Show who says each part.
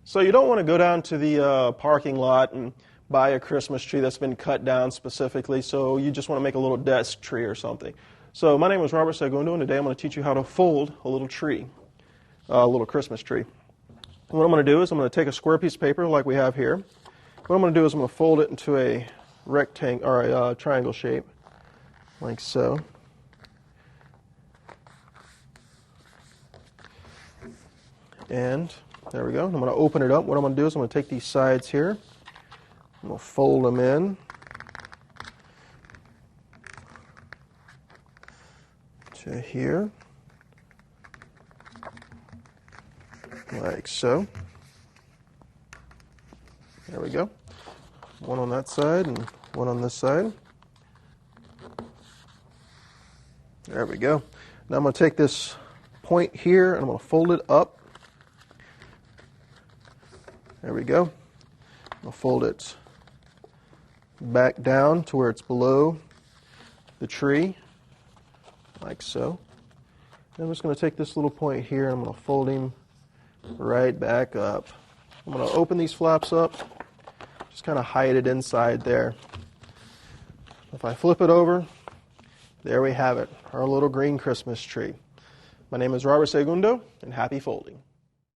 Speaker 1: So you don't want to go down to the parking lot and buy a Christmas tree that's been cut down specifically, so you just want to make a little desk tree or something. So my name is Robert Segundo, and today I'm going to teach you how to fold a little tree, a little Christmas tree. And what I'm going to do is I'm going to take a square piece of paper like we have here. What I'm going to do is I'm going to fold it into a rectangle or a triangle shape, like so. And there we go. I'm going to open it up. What I'm going to do is I'm going to take these sides here. I'm going to fold them in to here, like so. There we go. One on that side and one on this side. There we go. Now I'm going to take this point here and I'm going to fold it up. There we go. I'll fold it back down to where it's below the tree, like so. And I'm just going to take this little point here and I'm going to fold him right back up. I'm going to open these flaps up, just kind of hide it inside there. If I flip it over, there we have it, our little green Christmas tree. My name is Robert Segundo, and happy folding.